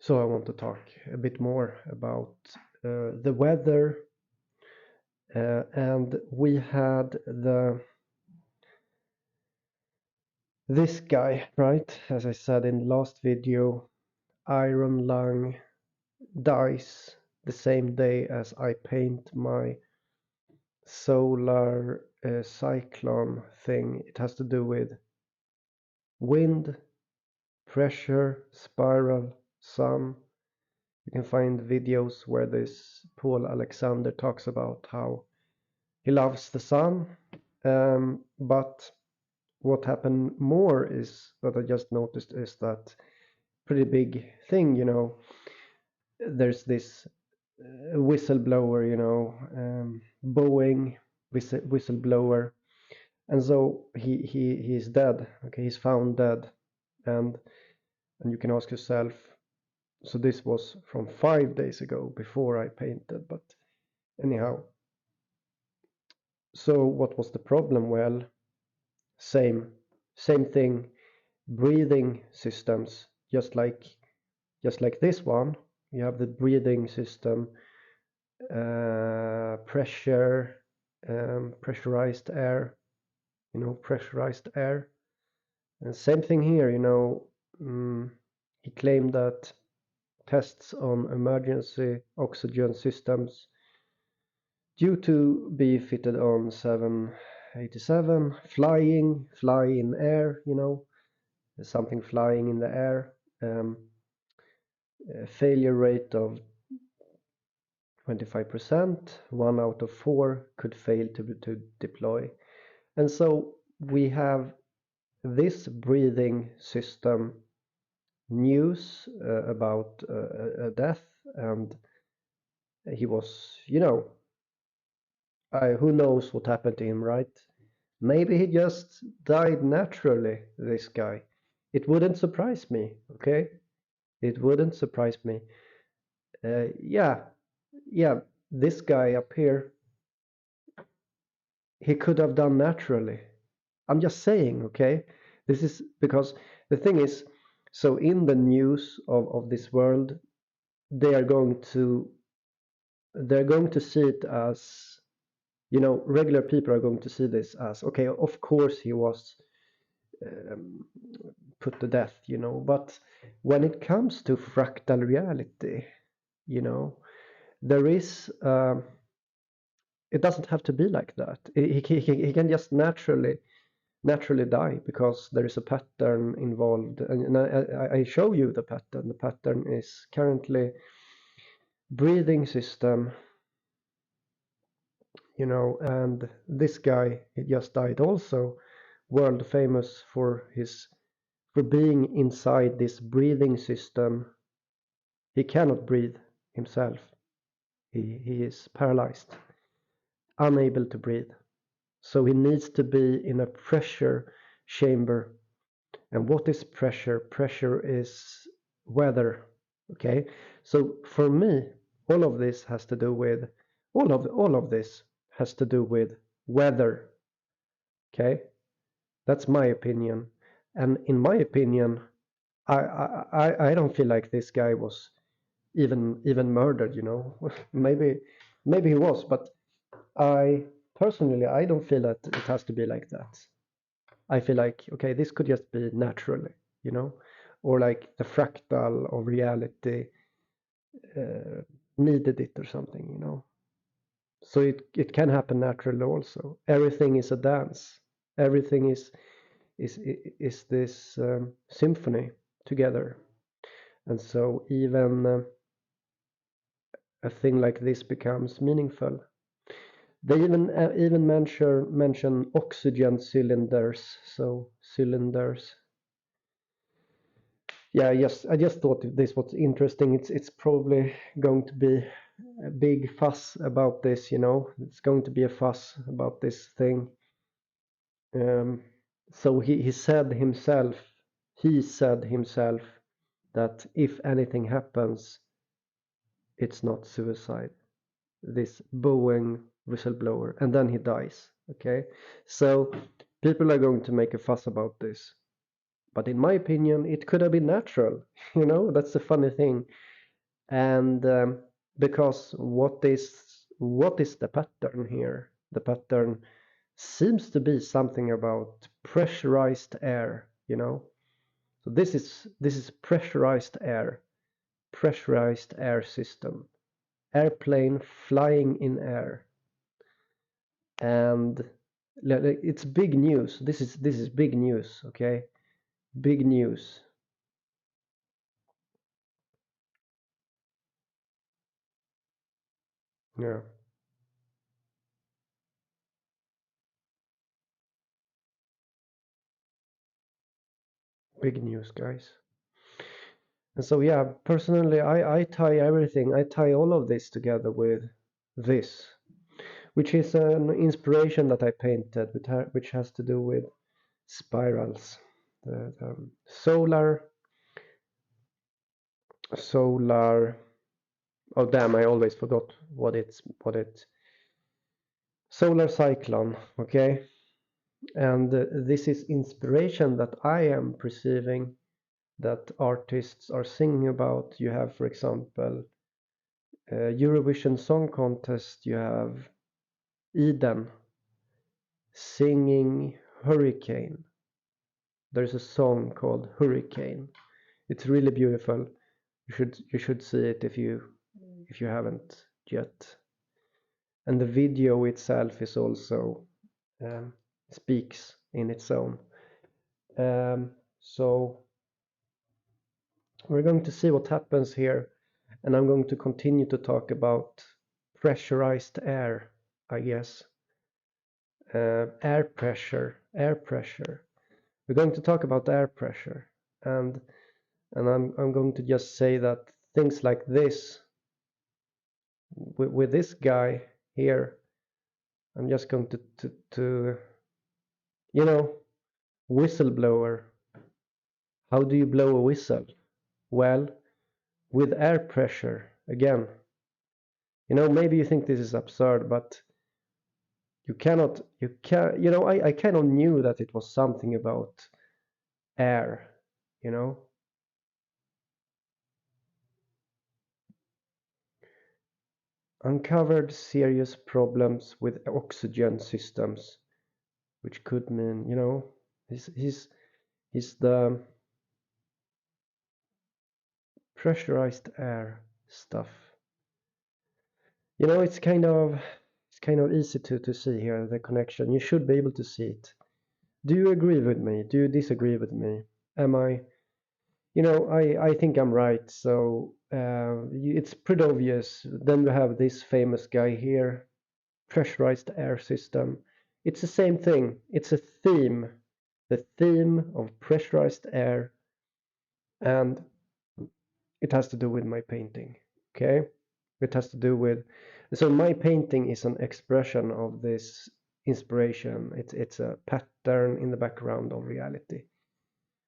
So I want to talk a bit more about the weather, and we had this guy, right? As I said in the last video, Iron Lung dies the same day as I paint my solar cyclone thing. It has to do with wind, pressure, spiral, sun. You can find videos where this Paul Alexander talks about how he loves the sun. But what happened more is that I just noticed is that pretty big thing, there's this whistleblower, Boeing whistleblower, and so he's dead. Okay, he's found dead, and you can ask yourself, so this was from 5 days ago before I painted, but anyhow. So what was the problem? Well, same thing, breathing systems, just like this one. You have the breathing system, pressure, pressurized air, pressurized air. And same thing here, he claimed that tests on emergency oxygen systems due to be fitted on 787, fly in air, there's something flying in the air, a failure rate of 25%, 1 out of 4 could fail to deploy. And so we have this breathing system news about a death, and he was, who knows what happened to him, right? Maybe he just died naturally, this guy. It wouldn't surprise me, okay? It wouldn't surprise me. Yeah, this guy up here, he could have done naturally. I'm just saying, okay? This is because the thing is, so in the news of this world, they're going to see it as, regular people are going to see this as, okay, of course he was put to death, but when it comes to fractal reality, there is it doesn't have to be like that. He can just naturally die because there is a pattern involved, and I show you the pattern. The pattern is currently breathing system, and this guy, he just died also, world famous for being inside this breathing system. He cannot breathe himself. He is paralyzed, unable to breathe. So he needs to be in a pressure chamber. And what is pressure? Pressure is weather. Okay. So for me, all of this has to do with weather. Okay. That's my opinion. And in my opinion, I don't feel like this guy was even murdered, maybe he was, but I personally, I don't feel that it has to be like that. I feel like, okay, this could just be naturally, or like the fractal of reality needed it or something, so it can happen naturally also. Everything is a dance. Everything is this symphony together. And so even a thing like this becomes meaningful. They even mention oxygen cylinders. So cylinders. Yeah, yes. I just thought this was interesting. It's probably going to be a big fuss about this. It's going to be a fuss about this thing. So he said himself. He said himself that if anything happens, it's not suicide. This Boeing whistleblower, and then he dies. Okay, so people are going to make a fuss about this, But in my opinion, it could have been natural. That's the funny thing. And because what is the pattern here? The pattern seems to be something about pressurized air. So this is pressurized air system, airplane flying in air, and it's big news. This is big news, okay? Big news. Yeah, big news, guys. And so yeah, personally, I tie everything. I tie all of this together with this, which is an inspiration that I painted, which has to do with spirals. The solar. Oh damn! I always forgot what it. Solar cyclone. Okay, and this is inspiration that I am perceiving that artists are singing about. You have, for example, Eurovision Song Contest. You have Eden singing Hurricane. There's a song called Hurricane. It's really beautiful. You should see it if you haven't yet. And the video itself is also um, speaks in its own. So we're going to see what happens here, and I'm going to continue to talk about pressurized air, I guess. Air pressure, air pressure. We're going to talk about air pressure, and I'm going to just say that things like this with this guy here, I'm just going to you know whistleblower. How do you blow a whistle? Well, with air pressure again. Maybe you think this is absurd, but I kind of knew that it was something about air, you know. Uncovered serious problems with oxygen systems, which could mean, he's the pressurized air stuff. It's kind of easy to see here the connection. You should be able to see it. Do you agree with me? Do you disagree with me? Am I I think I'm right. So it's pretty obvious. Then we have this famous guy here, pressurized air system. It's the same thing. It's a theme, the theme of pressurized air, and it has to do with my painting. Okay, it has to do with. So my painting is an expression of this inspiration. It's a pattern in the background of reality.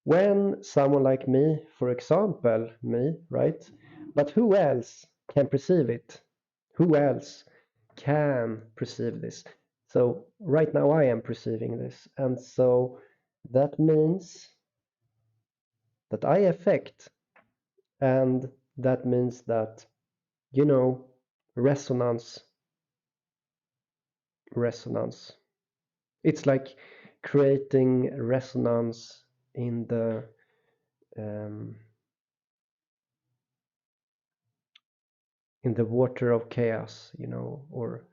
When someone like me, for example, me, right? But who else can perceive it? Who else can perceive this? So right now I am perceiving this. And so that means that I affect, and that means that, you know, resonance, resonance. It's like creating resonance in the um, water of chaos, or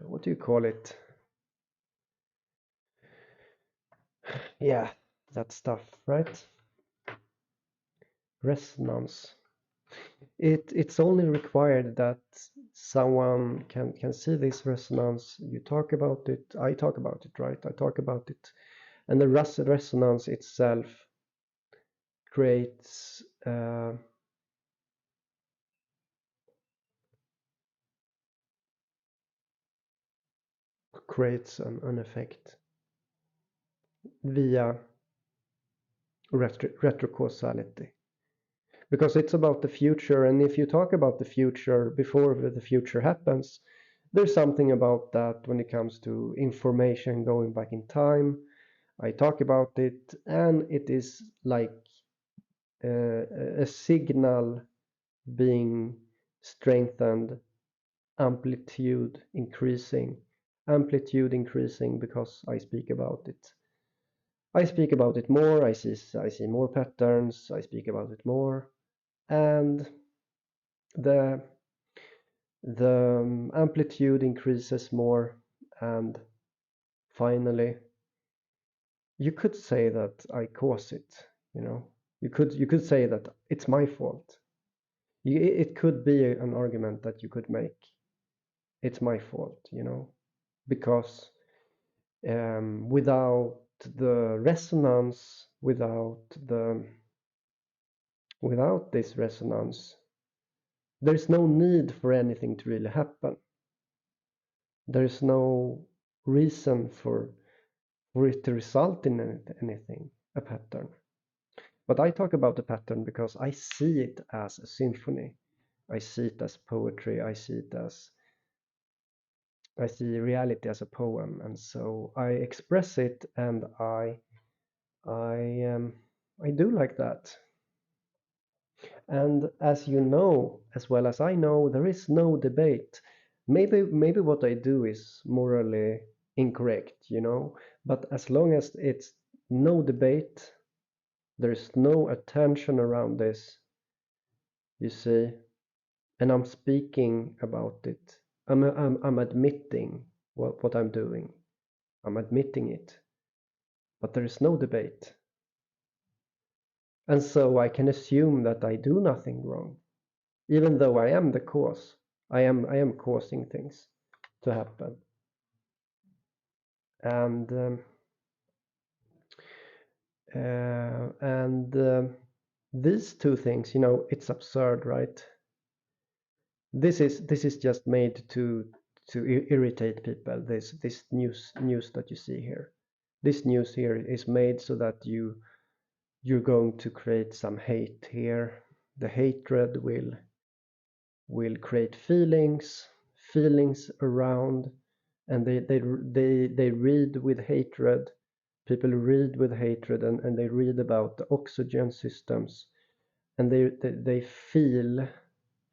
what do you call it? Yeah, that stuff, right? Resonance. It's only required that someone can see this resonance. You talk about it, I talk about it, right? I talk about it, and the resonance itself creates an effect via retrocausality. Because it's about the future, and if you talk about the future before the future happens, there's something about that when it comes to information going back in time. I talk about it, and it is like a signal being strengthened, amplitude increasing, because I speak about it. I speak about it more, I see more patterns, I speak about it more, and the amplitude increases more, and finally you could say that I cause it, you know. You could say that it's my fault. It could be an argument that you could make. It's my fault, you know, because without the resonance, without this resonance, there's no need for anything to really happen. There's no reason for it to result in anything, a pattern. But I talk about the pattern because I see it as a symphony. I see it as poetry. I see reality as a poem, and so I express it, and I I do like that. And as you know, as well as I know, there is no debate. Maybe what I do is morally incorrect, you know, but as long as it's no debate, there's no attention around this, you see, and I'm speaking about it. I'm admitting what I'm doing. I'm admitting it, but there is no debate. And so I can assume that I do nothing wrong, even though I am the cause. I am causing things to happen. And these two things, you know, it's absurd, right? This is just made to irritate people. This news that you see here. This news here is made so that you're going to create some hate here. The hatred will create feelings around, and they read with hatred. People read with hatred, and they read about the oxygen systems, and they feel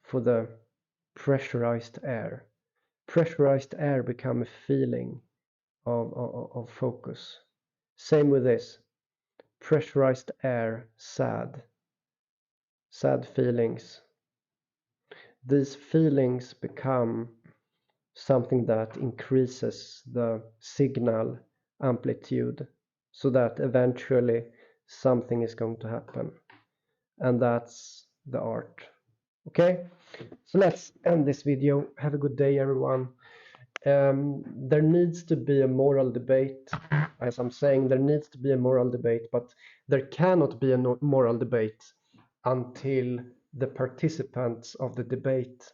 for the pressurized air. Pressurized air become a feeling of focus. Same with this. Pressurized air, sad feelings. These feelings become something that increases the signal amplitude, so that eventually something is going to happen. And that's the art. Okay, so let's end this video. Have a good day, everyone. There needs to be a moral debate. As I'm saying, there needs to be a moral debate, but there cannot be a moral debate until the participants of the debate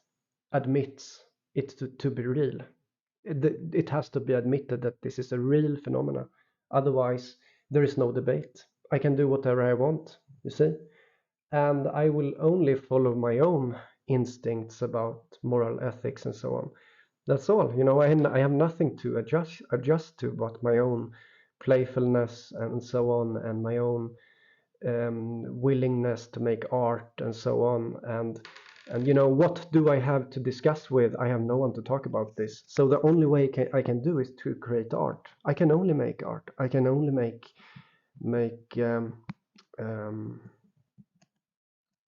admits it to be real. It has to be admitted that this is a real phenomena. Otherwise, there is no debate. I can do whatever I want, you see, and I will only follow my own instincts about moral ethics and so on. That's all. You know, I have nothing to adjust to but my own playfulness and so on, and my own willingness to make art and so on. And you know, what do I have to discuss with? I have no one to talk about this. So the only way I can do is to create art. I can only make art. I can only make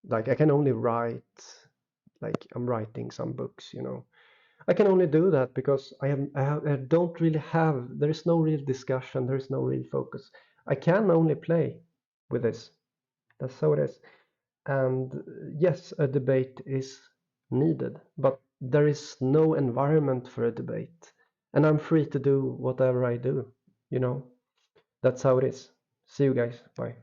like I can only write, like I'm writing some books, you know. I can only do that because I don't really have, there is no real discussion, there is no real focus. I can only play with this. That's how it is. And yes, a debate is needed, but there is no environment for a debate. And I'm free to do whatever I do, you know. That's how it is. See you guys. Bye.